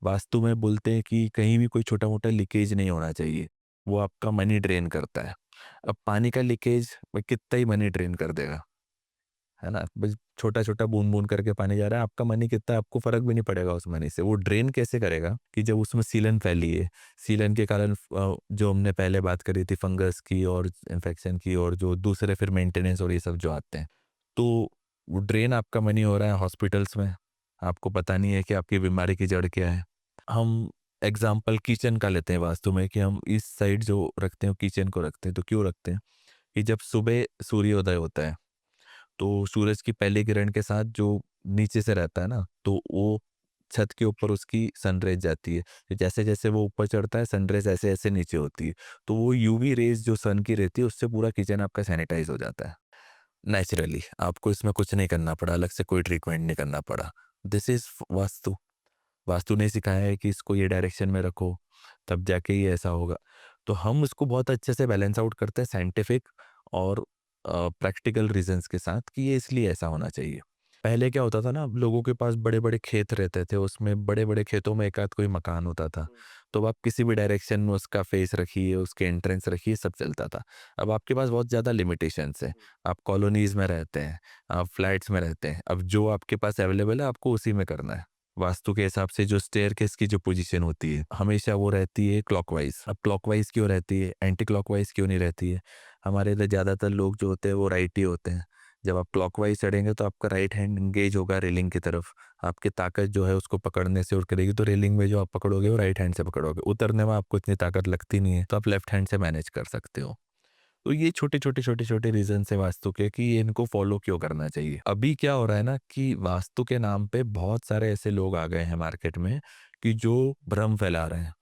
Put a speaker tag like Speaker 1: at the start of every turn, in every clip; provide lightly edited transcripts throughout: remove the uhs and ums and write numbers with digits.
Speaker 1: वास्तु में बोलते हैं कि कहीं भी कोई छोटा-मोटा लीकेज नहीं होना चाहिए, वो आपका मनी ड्रेन करता है। अब पानी का लीकेज वो कितना ही मनी ड्रेन कर देगा, है ना? बस छोटा-छोटा बूँद-बूँद करके पानी जा रहा है, आपका मनी कितना है, आपको फ़र्क भी नहीं पड़ेगा उस मनी से। वो ड्रेन कैसे करेगा कि जब उसमें सीलन फैली है, सीलन के कारण जो हमने पहले बात करी थी फंगस की और इन्फेक्शन की और जो दूसरे फिर मेंटेनेंस और ये सब जो आते हैं। तो वो ड्रेन आपका मनी हो रहा है हॉस्पिटल्स में, आपको पता नहीं है कि आपकी बीमारी की जड़ क्या है। हम एग्ज़ाम्पल किचन का लेते हैं वास्तु में कि हम इस साइड जो रखते हैं, किचन को रखते हैं, तो क्यों रखते हैं? कि जब सुबह सूर्योदय होता है, तो सूरज की पहली किरण के साथ जो नीचे से रहता है ना, तो वो छत के ऊपर उसकी सनरेज़ जाती है। तो जैसे-जैसे वो ऊपर चढ़ता है, सनरेज़ ऐसे-ऐसे नीचे होती है। तो वो यूवी रेज़ जो सन की रहती है, उससे पूरा किचन आपका सैनिटाइज़ हो जाता है। नेचुरली, आपको इसमें कुछ नहीं करना पड़ा, अलग से कोई ट्रीटमेंट नहीं करना पड़ा। This is vastu. वास्तु ने सिखाया है कि इसको ये डायरेक्शन में रखो, तब जाके ये ऐसा होगा। तो हम उसको बहुत अच्छे से बैलेंस आउट करते हैं साइंटिफिक और प्रैक्टिकल रीज़न्स के साथ कि ये इसलिए ऐसा होना चाहिए। पहले क्या होता था ना, लोगों के पास बड़े-बड़े खेत रहते थे, उसमें बड़े-बड़े खेतों में एक आध कोई मकान होता था।
Speaker 2: हुँ,
Speaker 1: तो अब आप किसी भी डायरेक्शन में उसका फेस रखिए, उसके एंट्रेंस रखिए, सब चलता था। अब आपके पास बहुत ज़्यादा लिमिटेशंस हैं।
Speaker 2: हुँ,
Speaker 1: आप कॉलोनीज़ में रहते हैं, आप फ्लैट्स में रहते हैं। अब जो आपके पास अवेलेबल है, आपको उसी में करना है। वास्तु के हिसाब से जो स्टेयरकेस की जो पोजीशन होती है, हमेशा वो रहती है क्लॉकवाइज़। अब क्लॉकवाइज़ क्यों रहती है? एंटी क्लॉकवाइज़ क्यों नहीं रहती है? हमारे इधर ज़्यादातर लोग जो होते हैं वो राइटी होते हैं। जब आप क्लॉकवाइज़ चढ़ेंगे तो आपका राइट हैंड एंगेज होगा रेलिंग की तरफ। आपकी ताकत जो है उसको पकड़ने से और करेगी, तो रेलिंग में जो आप पकड़ोगे वो राइट हैंड से पकड़ोगे। उतरने में आपको इतनी ताकत लगती नहीं है, तो आप लेफ्ट हैंड से मैनेज कर सकते हो। तो ये छोटे-छोटे, छोटे-छोटे रीज़न्स हैं वास्तु के कि ये इनको फ़ॉलो क्यों करना चाहिए। अभी क्या हो रहा है ना कि वास्तु के नाम पे बहुत सारे ऐसे लोग आ गए हैं मार्केट में कि जो भ्रम फैला रहे हैं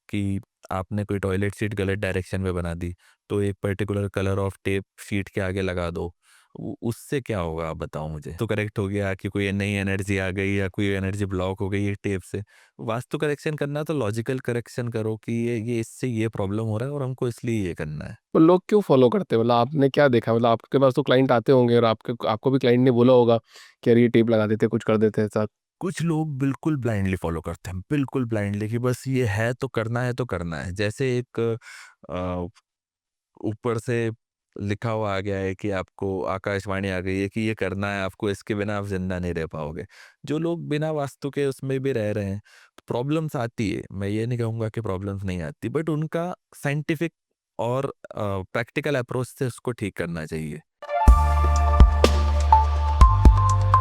Speaker 1: कि आपने कोई टॉयलेट सीट गलत डायरेक्शन में बना दी, तो एक particular colour of tape sheet के आगे लगा दो। उ उससे क्या होगा आप बताओ मुझे? तो करेक्ट हो गया कि कोई नई एनर्जी आ गई या कोई एनर्जी ब्लॉक हो गई है टेप से। वास्तु करेक्शन करना तो लॉजिकल करेक्शन करो कि ये इससे ये प्रॉब्लम हो रहा है और हमको इसलिए ये करना है।
Speaker 2: तो लोग क्यों फ़ॉलो करते हैं? मतलब आपने क्या देखा? मतलब आपके पास तो क्लाइंट आते होंगे और आपके आपको भी क्लाइंट ने बोला होगा कि यार ये टेप लगा देते, कुछ कर देते हैं ऐसा।
Speaker 1: कुछ लोग बिल्कुल ब्लाइंडली फॉलो करते हैं, बिल्कुल ब्लाइंडली कि बस ये है तो करना है तो करना है। जैसे एक अ, ऊपर से लिखा हुआ आ गया है कि आपको आकाशवाणी आ गई है कि ये करना है आपको, इसके बिना आप ज़िंदा नहीं रह पाओगे। जो लोग बिना वास्तु के उसमें भी रह रहे हैं, प्रॉब्लम्स आती है, मैं ये नहीं कहूँगा कि प्रॉब्लम्स नहीं आती, बट उनका साइंटिफिक और प्रैक्टिकल अप्रोच से उसको ठीक करना चाहिए।